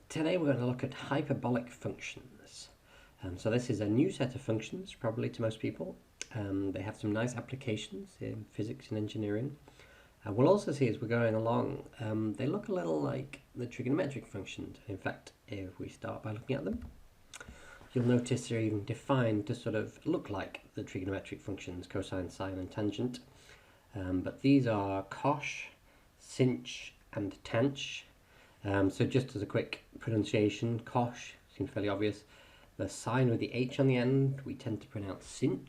Today we're going to look at hyperbolic functions. So this is a new set of functions, probably to most people. They have some nice applications in physics and engineering. We'll also see as we're going along, they look a little like the trigonometric functions. In fact, if we start by looking at them, you'll notice they're even defined to sort of look like the trigonometric functions, cosine, sine, and tangent. But these are cosh, sinh, and tanh. So just as a quick pronunciation, cosh seems fairly obvious. The sine with the h on the end we tend to pronounce sinh,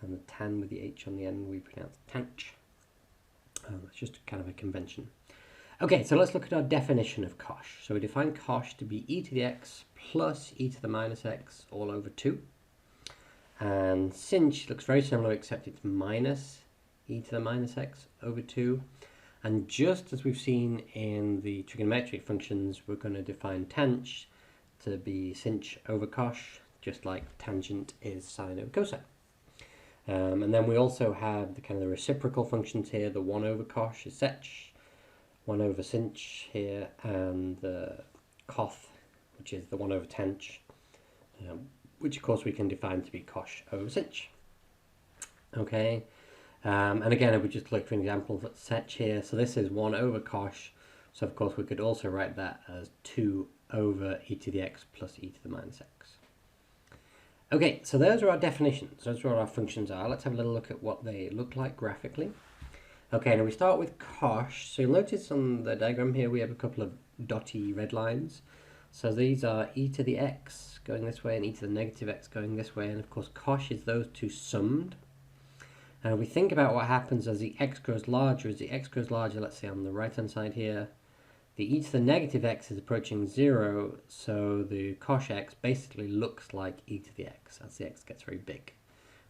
and the tan with the h on the end we pronounce tanh. That's just kind of a convention. Okay, so let's look at our definition of cosh. So we define cosh to be e to the x plus e to the minus x all over 2. And sinh looks very similar except it's minus e to the minus x over 2. And just as we've seen in the trigonometric functions, we're going to define tanh to be sinh over cosh, just like tangent is sine over cosine. And then we also have the kind of the reciprocal functions here. The 1 over cosh is sech, 1 over sinh here, and the coth, which is the 1 over tanh, which of course we can define to be cosh over sinh. Okay. And again, if we just look for an example of sech here, so this is 1 over cosh, so of course we could also write that as 2 over e to the x plus e to the minus x. Okay, so those are our definitions, those are what our functions are. Let's have a little look at what they look like graphically. Okay, now we start with cosh. So you'll notice on the diagram here we have a couple of dotty red lines. So these are e to the x going this way and e to the negative x going this way, and of course cosh is those two summed. And if we think about what happens as the x grows larger, let's say on the right hand side here, the e to the negative x is approaching 0, so the cosh x basically looks like e to the x as the x gets very big.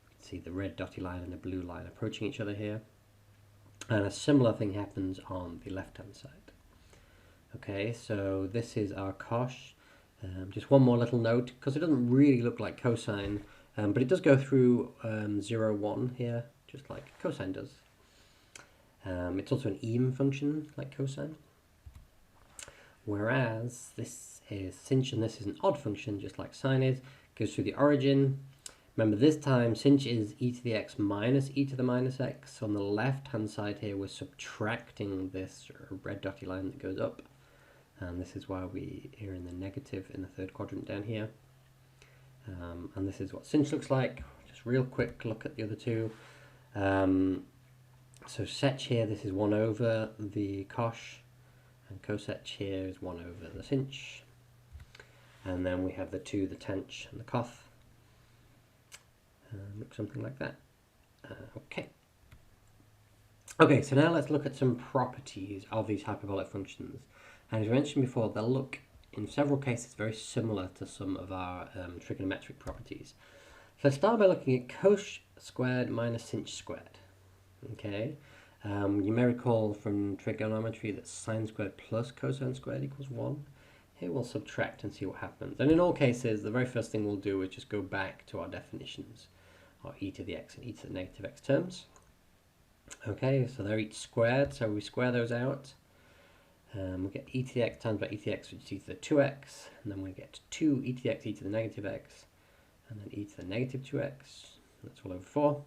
You can see the red dotted line and the blue line approaching each other here. And a similar thing happens on the left hand side. Okay, so this is our cosh. Just one more little note, because it doesn't really look like cosine, but it does go through 0, 1 here, just like cosine does. It's also an even function like cosine. Whereas this is sinh and this is an odd function, just like sine is. Goes through the origin. Remember this time sinh is e to the x minus e to the minus x. So on the left hand side here we're subtracting this red dotted line that goes up. And this is why we are in the negative in the third quadrant down here. And this is what sinh looks like. Just real quick look at the other two. So sech here, this is 1 over the cosh, and cosech here is 1 over the sinh. And then we have the 2, the tanh, and the coth. Looks something like that. Okay. Okay, so now let's look at some properties of these hyperbolic functions. And as I mentioned before, they'll look in several cases very similar to some of our trigonometric properties. So let's start by looking at cosh squared minus sinh squared. Okay, you may recall from trigonometry that sine squared plus cosine squared equals 1. Here we'll subtract and see what happens. And in all cases, the very first thing we'll do is just go back to our definitions, our e to the x and e to the negative x terms. Okay, so they're each squared, so we square those out. We get e to the x times by e to the x, which is e to the 2x, and then we get 2 e to the x, e to the negative x, and then e to the negative 2x, that's all over 4.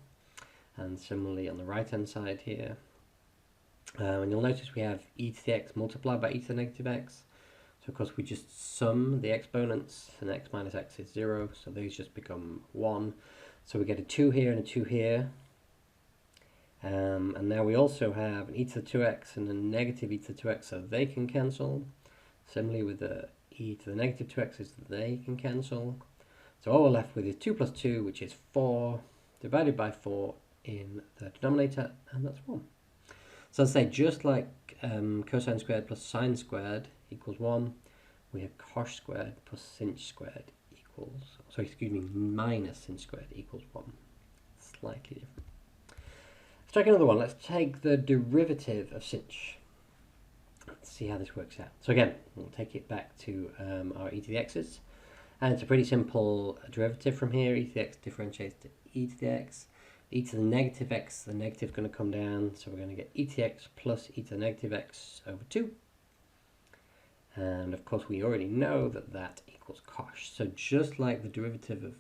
And similarly on the right hand side here, and you'll notice we have e to the x multiplied by e to the negative x. So of course we just sum the exponents, and x minus x is 0, so these just become 1. So we get a 2 here and a 2 here. And now we also have an e to the 2x and a negative e to the 2x, so they can cancel. Similarly with the e to the negative 2x's, they can cancel. So all we're left with is 2 plus 2, which is 4, divided by 4 in the denominator, and that's 1. So let's say just like cosine squared plus sine squared equals 1, we have cosh squared plus sinh squared equals, minus sinh squared equals 1. Slightly different. Let's take another one. Let's take the derivative of sinh. Let's see how this works out. So again, we'll take it back to our e to the x's. And it's a pretty simple derivative from here. E to the x differentiates to e to the x. E to the negative x, the negative is going to come down, so we're going to get e to the x plus e to the negative x over 2. And of course, we already know that that equals cosh. So just like the derivative of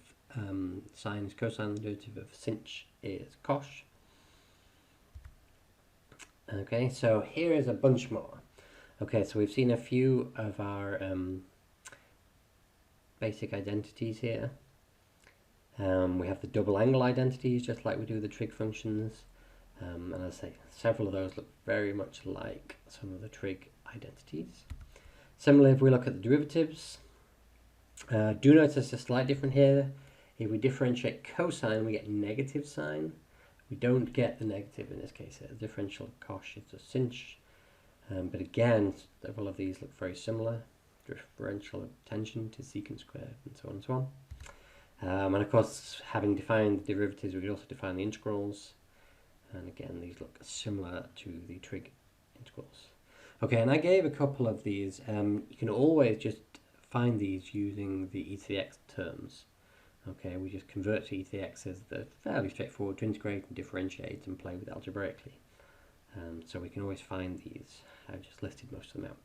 sine is cosine, the derivative of sinh is cosh. Okay, so here is a bunch more. Okay, so we've seen a few of our basic identities here. We have the double angle identities, just like we do the trig functions. And as I say, several of those look very much like some of the trig identities. Similarly, if we look at the derivatives, do notice a slight difference here. If we differentiate cosine, we get negative sine. We don't get the negative in this case here. The differential of cosh is a sinh. But again, several of these look very similar. Differential of tangent is secant squared, and so on and so on. And of course, having defined the derivatives, we could also define the integrals. And again, these look similar to the trig integrals. Okay, and I gave a couple of these. You can always just find these using the e to the x terms. Okay, we just convert to e to the x's. They're fairly straightforward to integrate and differentiate and play with algebraically. So we can always find these. I've just listed most of them out.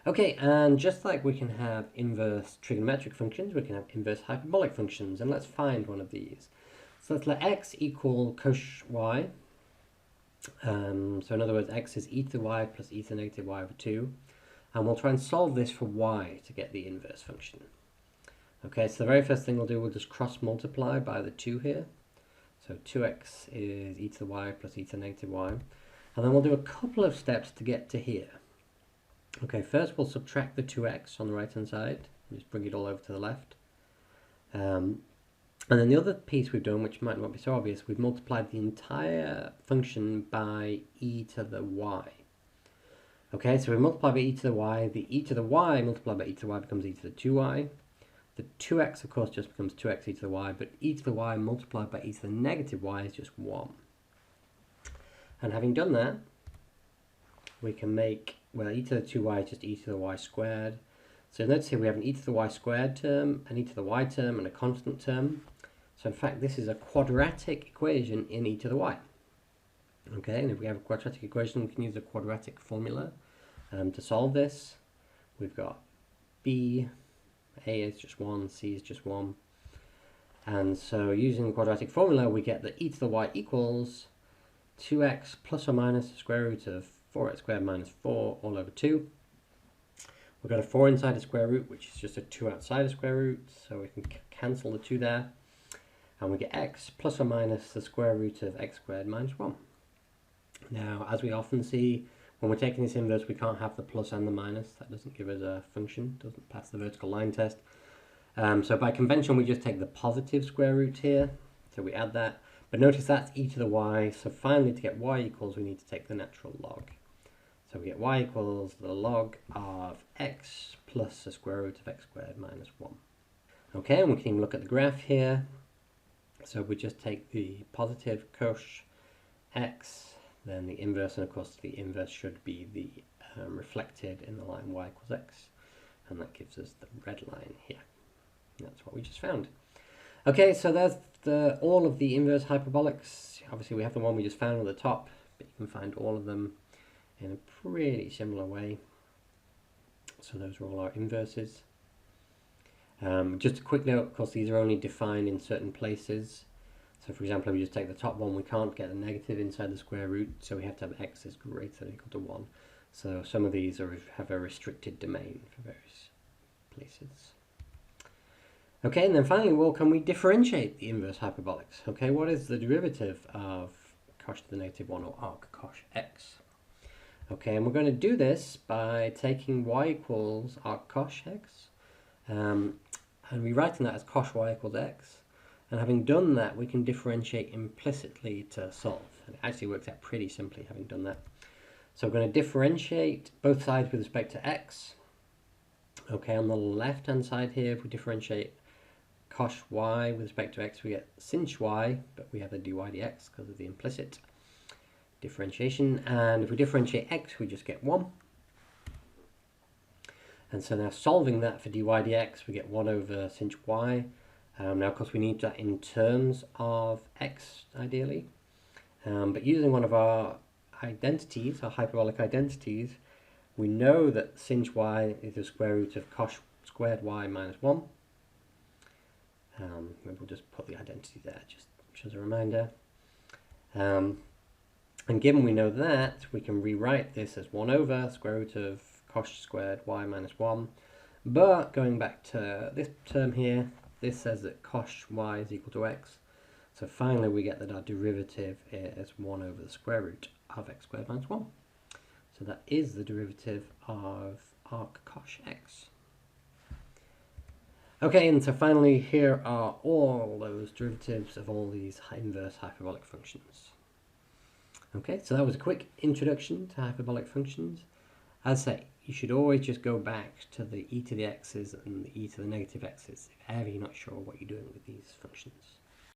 Okay, and just like we can have inverse trigonometric functions, we can have inverse hyperbolic functions, and let's find one of these. So let's let x equal cosh y. So in other words, x is e to the y plus e to the negative y over 2. And we'll try and solve this for y to get the inverse function. Okay, so the very first thing we'll do, we'll just cross multiply by the 2 here. So 2x is e to the y plus e to the negative y. And then we'll do a couple of steps to get to here. Okay, first we'll subtract the 2x on the right hand side. Just bring it all over to the left. And then the other piece we've done, which might not be so obvious, we've multiplied the entire function by e to the y. Okay, so we multiply by e to the y. The e to the y multiplied by e to the y becomes e to the 2y. The 2x, of course, just becomes 2x e to the y, but e to the y multiplied by e to the negative y is just 1. And having done that, we can make, well, e to the 2y is just e to the y squared. So notice here we have an e to the y squared term, an e to the y term, and a constant term. So in fact, this is a quadratic equation in e to the y. Okay, and if we have a quadratic equation, we can use a quadratic formula to solve this. We've got b, a is just 1, c is just 1. And so using the quadratic formula, we get that e to the y equals 2x plus or minus the square root of 4x squared minus 4 all over 2. We've got a 4 inside the square root, which is just a 2 outside the square root, so we can cancel the 2 there. And we get x plus or minus the square root of x squared minus 1. Now, as we often see, when we're taking this inverse, we can't have the plus and the minus. That doesn't give us a function, doesn't pass the vertical line test. So by convention, we just take the positive square root here. So we add that. But notice that's e to the y. So finally, to get y equals, we need to take the natural log. So we get y equals the log of x plus the square root of x squared minus 1. Okay, and we can even look at the graph here. So we just take the positive cosh x, then the inverse, and of course the inverse should be the reflected in the line y equals x, and that gives us the red line here. And that's what we just found. Okay, so there's all of the inverse hyperbolics. Obviously we have the one we just found at the top, but you can find all of them in a pretty similar way. So those are all our inverses. Just a quick note, of course, these are only defined in certain places. So for example, if we just take the top one, we can't get a negative inside the square root, so we have to have x is greater than or equal to 1. So some of these have a restricted domain for various places. Okay, and then finally, well, can we differentiate the inverse hyperbolics? Okay, what is the derivative of cosh to the negative 1, or arc cosh x? Okay, and we're going to do this by taking y equals arc cosh x, and rewriting that as cosh y equals x. And having done that, we can differentiate implicitly to solve. And it actually works out pretty simply having done that. So we're going to differentiate both sides with respect to x. Okay, on the left-hand side here, if we differentiate cosh y with respect to x, we get sinh y, but we have the dy dx because of the implicit differentiation. And if we differentiate x, we just get 1. And so now solving that for dy dx, we get 1 over sinh y. Now, of course, we need that in terms of x, ideally. But using one of our identities, our hyperbolic identities, We know that sinh y is the square root of cos squared y minus 1. Maybe we'll just put the identity there, just as a reminder. And given we know that, we can rewrite this as 1 over square root of cos squared y minus 1. But going back to this term here, this says that cos y is equal to x. So finally we get that our derivative is 1 over the square root of x squared minus 1. So that is the derivative of arc cos x. Okay, and so finally here are all those derivatives of all these inverse hyperbolic functions. Okay, so that was a quick introduction to hyperbolic functions. As I say, you should always just go back to the e to the x's and the e to the negative x's if ever you're not sure what you're doing with these functions.